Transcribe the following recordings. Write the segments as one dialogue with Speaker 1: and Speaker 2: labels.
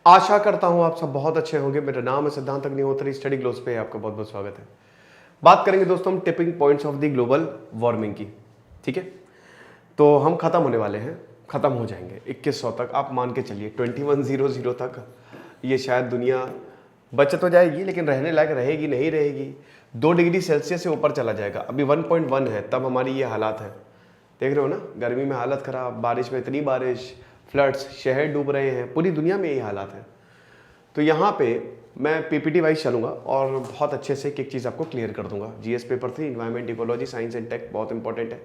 Speaker 1: आशा करता हूं आप सब बहुत अच्छे होंगे। मेरा नाम है सिद्धांत अग्निहोत्री, स्टडी ग्लोस पे आपका बहुत बहुत स्वागत है। बात करेंगे दोस्तों हम tipping points of the global warming की। ठीक है, तो हम खत्म होने वाले हैं, खत्म हो जाएंगे 2100 तक। आप मान के चलिए 2100 तक ये शायद दुनिया बचत हो जाएगी, लेकिन रहने लायक रहेगी नहीं रहेगी। 2 डिग्री सेल्सियस से ऊपर चला जाएगा। अभी 1.1 है, तब हमारी ये हालात है। देख रहे हो ना, गर्मी में हालत खराब, बारिश में इतनी बारिश, फ्लड्स, शहर डूब रहे हैं, पूरी दुनिया में यही हालात है। तो यहाँ पे मैं पीपीटी वाइज चलूंगा और बहुत अच्छे से एक चीज़ आपको क्लियर कर दूंगा। GS paper 3 environment, ecology, science and tech बहुत इंपॉर्टेंट है।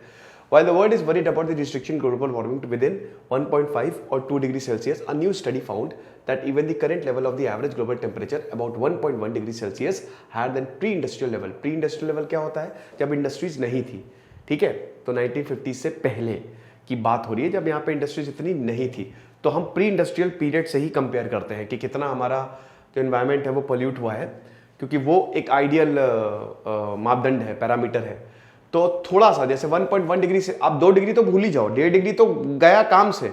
Speaker 1: While the world is worried about the restriction global warming to within 1.5 or 2 degrees Celsius, a new study found that even the current level of the average global temperature, about 1.1 degrees Celsius, higher than pre-industrial level. Pre-industrial level क्या होता है? जब industries नहीं थी, ठीक है, तो 1950 से पहले की बात हो रही है, जब यहाँ पे इंडस्ट्रीज इतनी नहीं थी। तो हम प्री इंडस्ट्रियल पीरियड से ही कंपेयर करते हैं कि कितना हमारा जो एनवायरनमेंट है वो पोल्यूट हुआ है, क्योंकि वो एक आइडियल मापदंड है, पैरामीटर है। तो थोड़ा सा जैसे 1.1 डिग्री से आप 2 डिग्री तो भूल ही जाओ, 1.5 डिग्री तो गया काम से,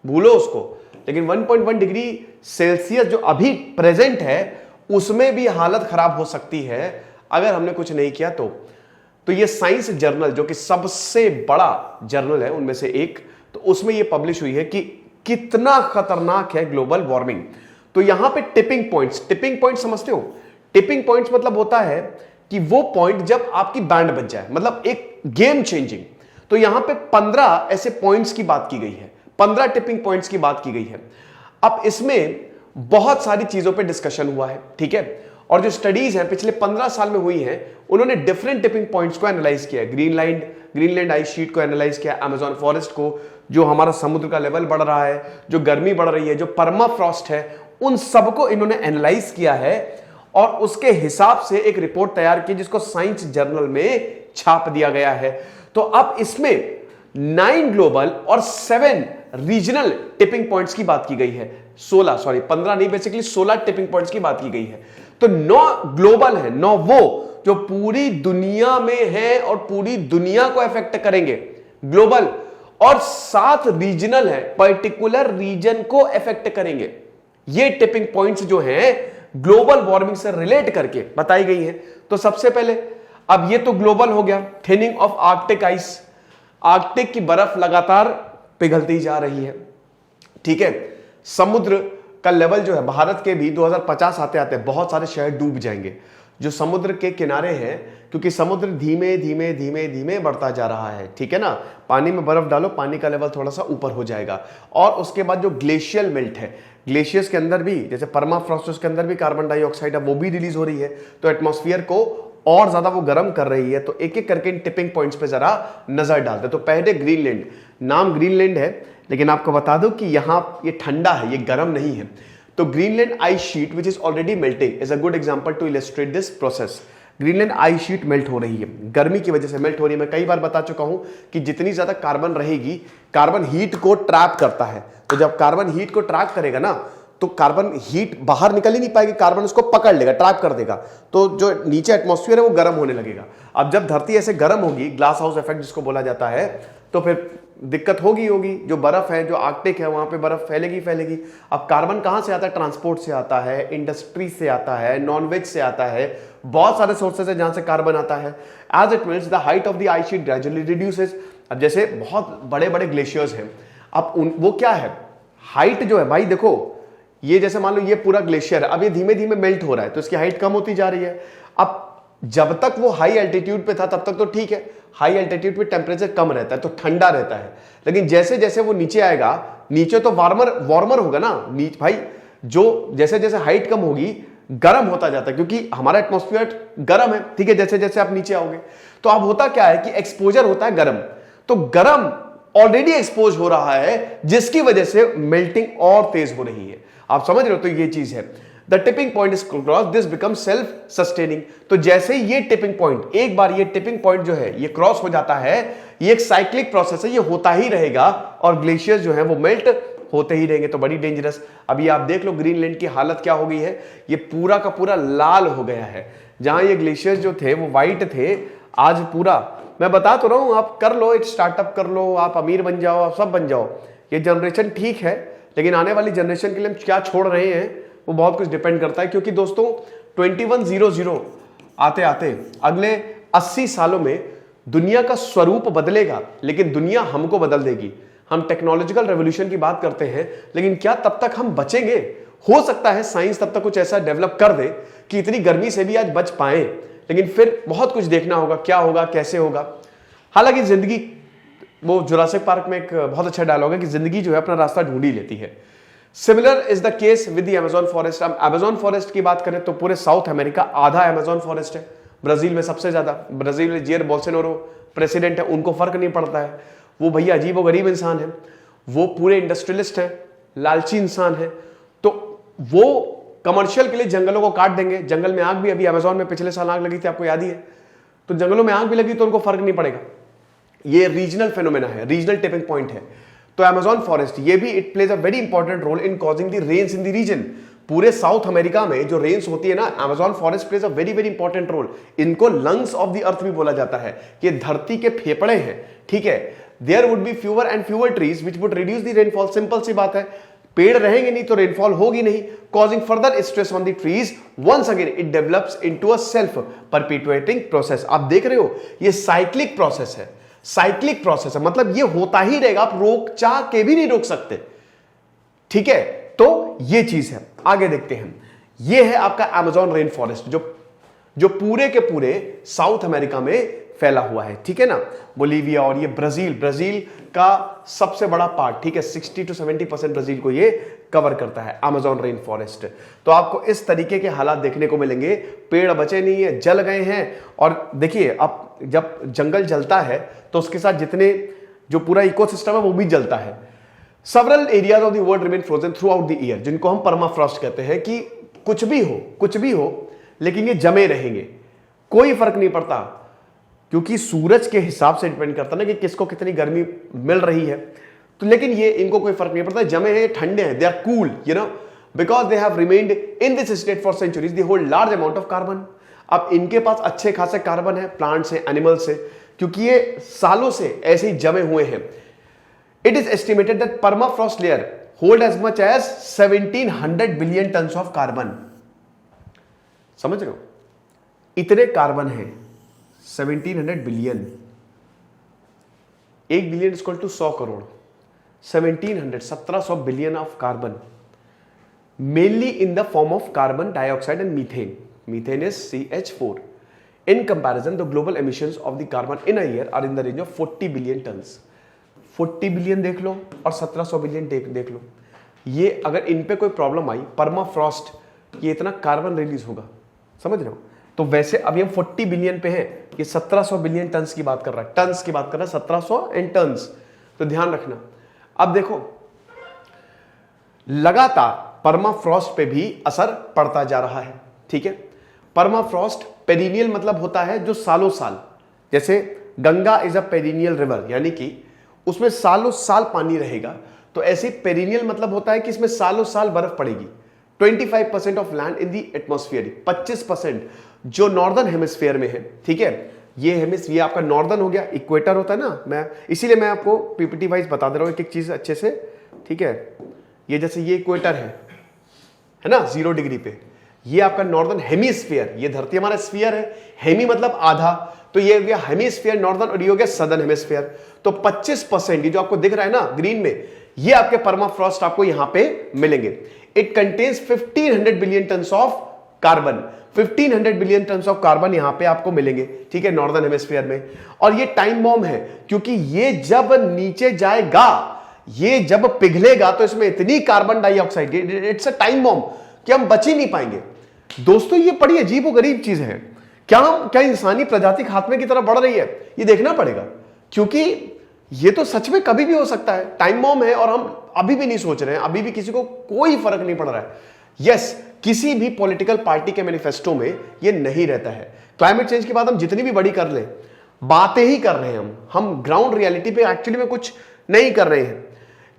Speaker 1: भूलो उसको। लेकिन 1.1 डिग्री सेल्सियस जो अभी प्रेजेंट है, उसमें भी हालत खराब हो सकती है अगर हमने कुछ नहीं किया तो ये साइंस जर्नल, जो कि सबसे बड़ा जर्नल है उनमें से एक, तो उसमें ये पब्लिश हुई है कि कितना खतरनाक है ग्लोबल वार्मिंग। तो यहां पे टिपिंग पॉइंट समझते हो? टिपिंग पॉइंट्स मतलब होता है कि वो पॉइंट जब आपकी बैंड बज जाए, मतलब एक गेम चेंजिंग। तो यहां पे 15 ऐसे पॉइंट्स की बात की गई है, 15 टिपिंग पॉइंट्स की बात की गई है। अब इसमें बहुत सारी चीजों पे डिस्कशन हुआ है, ठीक है, और जो स्टडीज हैं पिछले 15 साल में हुई हैं, उन्होंने डिफरेंट टिपिंग पॉइंट्स को एनालाइज किया है। ग्रीनलैंड आइस शीट को एनालाइज किया, अमेजॉन फॉरेस्ट को, जो हमारा समुद्र का लेवल बढ़ रहा है, जो गर्मी बढ़ रही है, जो परमाफ्रॉस्ट है, उन सबको इन्होंने एनालाइज किया है और उसके हिसाब से एक रिपोर्ट तैयार की, जिसको साइंस जर्नल में छाप दिया गया है। तो अब इसमें 9 ग्लोबल और 7 रीजनल टिपिंग पॉइंट्स की बात की गई है। 15 नहीं, बेसिकली 16 टिपिंग पॉइंट्स की बात की गई है। तो 9 ग्लोबल है, 9 वो जो पूरी दुनिया में है और पूरी दुनिया को इफेक्ट करेंगे, ग्लोबल, और 7 रीजनल है, पर्टिकुलर रीजन को इफेक्ट करेंगे। ये टिपिंग पॉइंट्स जो हैं ग्लोबल वार्मिंग से रिलेट करके बताई गई हैं। तो सबसे पहले, अब ये तो ग्लोबल हो गया, thinning of Arctic ice, Arctic की बर्फ लगातार पिघलती जा रही है, ठीक है। समुद्र का लेवल जो है, भारत के भी 2050 आते आते बहुत सारे शहर डूब जाएंगे जो समुद्र के किनारे हैं, क्योंकि समुद्र धीमे धीमे धीमे धीमे बढ़ता जा रहा है, ठीक है ना। पानी में बर्फ डालो, पानी का लेवल थोड़ा सा ऊपर हो जाएगा। और उसके बाद जो ग्लेशियल मेल्ट है, ग्लेशियर्स के अंदर भी, जैसे परमाफ्रॉस्ट के अंदर भी कार्बन डाइऑक्साइड है, वो भी रिलीज हो रही है, तो एटमॉस्फेयर को और ज्यादा वो गर्म कर रही है। तो एक एक करके इन टिपिंग पॉइंट्स पे जरा नजर डालते। तो पहले ग्रीनलैंड, नाम ग्रीनलैंड है, लेकिन आपको बता दो कि यहां ये ठंडा है, ये गर्म नहीं है। तो Greenland ice sheet which is already melting is a good example to illustrate this process. Greenland ice sheet melt हो रही है, गर्मी की वजह से मेल्ट हो रही है। मैं कई बार बता चुका हूं कि जितनी ज्यादा कार्बन रहेगी, कार्बन हीट को ट्रैप करता है। तो जब कार्बन हीट को ट्रैप करेगा ना, तो कार्बन हीट बाहर निकल ही नहीं पाएगी, कार्बन उसको पकड़ लेगा, ट्रैप कर देगा। तो जो नीचे एटमॉस्फेयर है वो गर्म होने लगेगा। अब जब धरती ऐसे गर्म होगी, ग्लास हाउस इफेक्ट जिसको बोला जाता है, तो फिर दिक्कत होगी। जो बर्फ है, जो आर्कटिक है, वहां पे बर्फ फैलेगी। अब कार्बन कहां से आता है? ट्रांसपोर्ट से आता है, इंडस्ट्री से आता है, नॉनवेज से आता है, बहुत सारे सोर्सेज है जहां से कार्बन आता है। As it means the height of the ice sheet gradually reduces. अब जैसे बहुत बड़े बड़े ग्लेशियर्स हैं, अब वो क्या है, हाइट जो है भाई, देखो ये जैसे मान लो ये पूरा ग्लेशियर है, अब ये धीमे धीमे मेल्ट हो रहा है, तो इसकी हाइट कम होती जा रही है। अब जब तक वो हाई एल्टीट्यूड पे था तब तक तो ठीक है, हाई एल्टीट्यूड पे टेम्परेचर कम रहता है तो ठंडा रहता है। लेकिन जैसे जैसे वो नीचे आएगा, नीचे तो वार्मर होगा ना भाई, जो जैसे जैसे हाइट कम होगी गर्म होता जाता है, क्योंकि हमारा एटमॉस्फेयर गर्म है, ठीक है। जैसे जैसे आप नीचे आओगे, तो अब होता क्या है कि एक्सपोजर होता है गर्म, तो गर्म ऑलरेडी एक्सपोज हो रहा है, जिसकी वजह से मेल्टिंग और तेज हो रही है। आप समझ रहे हो? तो ये चीज है। The tipping point is cross, this become self sustaining. तो जैसे ये टिपिंग पॉइंट, एक बार ये टिपिंग पॉइंट जो है ये क्रॉस हो जाता है, ये एक साइक्लिक प्रोसेस है, ये होता ही रहेगा और ग्लेशियर्स जो है वो मेल्ट होते ही रहेंगे। तो बड़ी डेंजरस। अभी आप देख लो ग्रीनलैंड की हालत क्या हो गई है, ये पूरा का पूरा लाल हो गया है। जहां ये ग्लेशियर्स जो थे वो व्हाइट थे, आज पूरा, मैं बता तो रहा हूं, आप कर लो, एक स्टार्टअप कर लो, आप अमीर बन जाओ, आप सब बन जाओ। ये जनरेशन ठीक है, लेकिन आने वाली जनरेशन के लिए हम क्या छोड़ रहे हैं वो बहुत कुछ डिपेंड करता है, क्योंकि दोस्तों 2100 आते आते अगले 80 सालों में दुनिया का स्वरूप बदलेगा, लेकिन दुनिया हमको बदल देगी। हम टेक्नोलॉजिकल रेवोल्यूशन की बात करते हैं, लेकिन क्या तब तक हम बचेंगे? हो सकता है साइंस तब तक कुछ ऐसा डेवलप कर दे कि इतनी गर्मी से भी आज बच पाए, लेकिन फिर बहुत कुछ देखना होगा, क्या होगा, कैसे होगा। हालांकि जिंदगी, वो जुरासिक पार्क में एक बहुत अच्छा डायलॉग है कि जिंदगी जो है अपना रास्ता ढूंढ ही लेती है। Similar is the case with the Amazon forest. अब अमेजॉन फॉरेस्ट की बात करें तो पूरे साउथ अमेरिका आधा अमेजॉन फॉरेस्ट है, ब्राजील में सबसे ज्यादा। ब्राजील में जेयर बोल्सोनारो प्रेसिडेंट है, उनको फर्क नहीं पड़ता है, वो भैया अजीब और गरीब इंसान है, वो पूरे इंडस्ट्रियलिस्ट है, लालची इंसान है, तो वो कमर्शियल के लिए जंगलों को काट देंगे। जंगल में आग भी, अभी अमेजॉन में पिछले साल आग लगी थी, आपको याद ही है, तो जंगलों में आग भी लगी तो उनको फर्क नहीं पड़ेगा। ये रीजनल फेनोमेना है, रीजनल टिपिंग पॉइंट है। तो अमेजॉन फॉरेस्ट, ये भी it plays a very important role in causing the rains in the region. पूरे साउथ अमेरिका में जो रेन्स होती है ना, Amazon forest plays a very very important role. इनको लंग्स ऑफ द अर्थ भी बोला जाता है, कि धरती के फेफड़े हैं, ठीक है। There would be fewer and fewer trees which would reduce the rainfall. Simple सी बात है, पेड़ रहेंगे नहीं तो रेनफॉल होगी नहीं, causing further stress on the trees. Once again it develops into a self perpetuating process. आप देख रहे हो, ये साइक्लिक प्रोसेस है, साइक्लिक प्रोसेस है, मतलब ये होता ही रहेगा, आप रोक चाह के भी नहीं रोक सकते, ठीक है। तो ये चीज है। आगे देखते हैं, ये है आपका अमेजॉन रेन फॉरेस्ट, जो पूरे के पूरे साउथ अमेरिका में फैला हुआ है, ठीक है ना। बोलीविया और ये ब्राजील का सबसे बड़ा पार्ट, ठीक है, 60 to 70% ब्राजील को ये कवर करता है अमेजॉन रेन फॉरेस्ट। तो आपको इस तरीके के हालात देखने को मिलेंगे, पेड़ बचे नहीं है, जल गए हैं। और देखिए, अब जब जंगल जलता है तो उसके साथ जितने जो पूरा इकोसिस्टम है वो भी जलता है। Several areas of the world remain frozen through out the year, जिनको हम परमाफ्रॉस्ट कहते हैं, कि कुछ भी हो लेकिन ये जमे रहेंगे, कोई फर्क नहीं पड़ता, क्योंकि सूरज के हिसाब से डिपेंड करता है ना कि किसको कितनी गर्मी मिल रही है। तो लेकिन ये इनको कोई फर्क नहीं पड़ता, जमे हैं, ठंडे हैं, they are cool, you know, because they have remained in this state for centuries, they hold large amount of carbon. अब इनके पास अच्छे खासे कार्बन है, प्लांट्स हैं, एनिमल्स से, क्योंकि ये सालों से ऐसे ही जमे हुए हैं। It is estimated that permafrost layer hold as much as 1700 billion tons of carbon. समझ रहे हो, इतने कार्बन है, 1700 billion, 1 billion equal to 100 crore, 1700 billion of carbon, mainly in the form of carbon dioxide and methane. Methane is CH4। In comparison, the global emissions of the carbon in a year are in the range of 40 billion tons. 40 billion देख लो और 1700 billion देख लो। ये अगर इन पे कोई problem आई, permafrost, ये इतना carbon release होगा, समझ रहे हो। तो वैसे अभी हम 40 बिलियन पे हैं, ये 1700 बिलियन टन्स की बात कर रहा है, टन्स की बात कर रहा है, 1700 एंड टन्स। तो ध्यान रखना। अब देखो, लगातार परमाफ्रॉस्ट पे भी असर पड़ता जा रहा है, ठीक है। परमाफ्रॉस्ट पेरिनियल मतलब होता है जो सालों साल, जैसे Ganga is a perennial river, यानी कि उसमें सालों साल पानी रहेगा। तो ऐसे पेरिनियल मतलब होता है कि इसमें सालों साल बर्फ पड़ेगी। 25% of land in the atmosphere, 25% जो नॉर्दर्न हेमिस्फीयर में है, ठीक है। ये आपका नॉर्दर्न हो गया, इक्वेटर होता है ना, इसीलिए मैं आपको पीपीटी वाइज बता दे रहा हूं एक एक चीज अच्छे से, ठीक है। ये जैसे ये इक्वेटर है ना 0 डिग्री पे, ये आपका नॉर्दर्न हेमिस्फीयर, ये धरती हमारा स्फीयर है, हेमी मतलब आधा, तो ये हो गया हेमिस्फीयर नॉर्दर्न, और ये हो गया सदर्न हेमिस्फीयर। तो 25% ये जो आपको दिख रहा है ना ग्रीन में, ये आपके परमाफ्रॉस्ट आपको यहां पे मिलेंगे। It contains 1500 billion tons of carbon, 1500 billion tons of carbon यहां पे आपको मिलेंगे, ठीक है, नॉर्दर्न हेमिस्फीयर में। और ये टाइम बॉम्ब है, क्योंकि ये जब नीचे जाएगा, ये जब पिघलेगा तो इसमें इतनी carbon dioxide, it's a time bomb कि हम बच ही नहीं पाएंगे। दोस्तों ये बड़ी अजीब और गरीब चीज है। क्या इंसानी प्रजाति खात्मे की तरफ बढ़ रही है, ये देखना पड़ेगा, क्योंकि ये तो सच में कभी भी हो सकता है। टाइम बॉम्ब है और हम अभी भी नहीं सोच रहे हैं, अभी भी किसी को कोई फर्क नहीं पड़ रहा है। यस, किसी भी पॉलिटिकल पार्टी के मैनिफेस्टो में ये नहीं रहता है। क्लाइमेट चेंज की बात हम जितनी भी बड़ी कर लें, बातें ही कर रहे हैं हम ग्राउंड रियलिटी पे एक्चुअली में कुछ नहीं कर रहे हैं।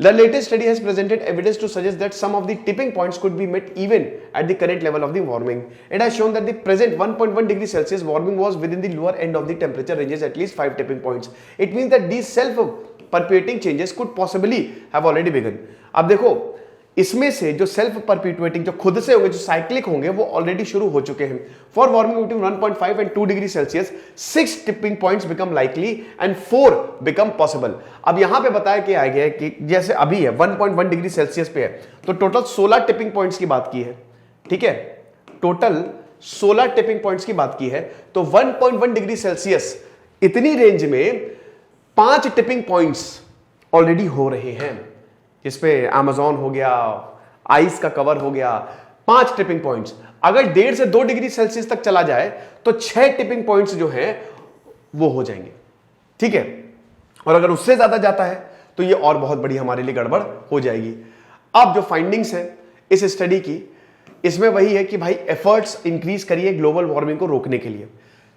Speaker 1: The latest study has presented evidence to suggest that some of the tipping points could be met even at the current level of the warming. It has shown that the present 1.1 degree Celsius warming was within the lower end of the temperature ranges at least 5 tipping points. It means that these self-perpetuating changes could possibly have already begun. अब देखो, इसमें से जो self परपिट्यूएटिंग, जो खुद से होंगे, जो साइक्लिक होंगे, वो ऑलरेडी शुरू हो चुके हैं। For warming between 1.5 and 2 degree Celsius 6 tipping points become likely and 4 become possible. अब यहां पे बताया कि आ गया है कि जैसे अभी है 1.1 डिग्री सेल्सियस पे है, तो टोटल 16 टिपिंग पॉइंट्स की बात की है, ठीक है, टोटल 16 टिपिंग पॉइंट्स की बात की है। तो 1.1 डिग्री सेल्सियस इतनी रेंज में 5 टिपिंग पॉइंट्स ऑलरेडी हो रहे हैं, जिसपे अमेज़न हो गया, आइस का कवर हो गया, 5 टिपिंग पॉइंट्स। अगर 1.5 से 2 डिग्री सेल्सियस तक चला जाए तो 6 टिपिंग पॉइंट्स जो हैं वो हो जाएंगे, ठीक है। और अगर उससे ज्यादा जाता है तो ये और बहुत बड़ी हमारे लिए गड़बड़ हो जाएगी। अब जो फाइंडिंग्स हैं इस स्टडी की, इसमें वही है कि भाई एफर्ट्स इंक्रीज करिए ग्लोबल वार्मिंग को रोकने के लिए।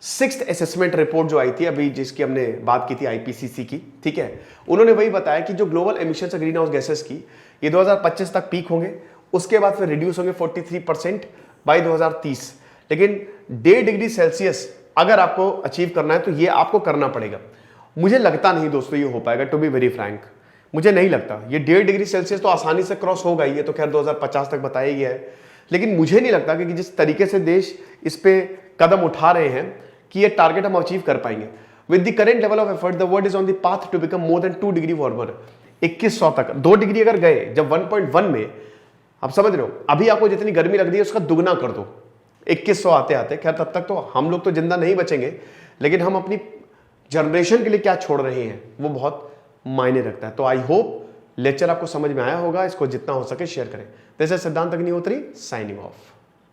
Speaker 1: 6th असेसमेंट रिपोर्ट जो आई थी अभी, जिसकी हमने बात की थी आईपीसीसी की, ठीक है, उन्होंने वही बताया कि जो ग्लोबल एमिशंस है ग्रीन हाउस गैसेस की, ये 2025 तक पीक होंगे, उसके बाद फिर रिड्यूस होंगे 43% बाय 2030। लेकिन 1.5 डिग्री सेल्सियस अगर आपको अचीव करना है तो ये आपको करना पड़ेगा। मुझे लगता नहीं दोस्तों ये हो पाएगा, टू बी वेरी फ्रैंक, मुझे नहीं लगता। ये 1.5 डिग्री सेल्सियस तो आसानी से क्रॉस होगा ही, ये तो खैर 2050 तक बताया गया है, लेकिन मुझे नहीं लगता कि जिस तरीके से देश इस पे कदम उठा रहे हैं कि ये टारगेट हम अचीव कर पाएंगे। With the current level of effort the world is on the path to become more than 2 degree warmer. 2100 तक 2 डिग्री अगर गए जब 1.1 में, आप समझ रहे हो, अभी आपको जितनी गर्मी लग रही है उसका दुगना कर दो 2100 आते आते। खैर तब तक तो हम लोग तो जिंदा नहीं बचेंगे, लेकिन हम अपनी जनरेशन के लिए क्या छोड़ रहे हैं वो बहुत मायने रखता है। तो आई होप लेक्चर आपको समझ में आया होगा, इसको जितना हो सके शेयर करें। दिस इज सिद्धांत अग्निहोत्री साइनिंग ऑफ।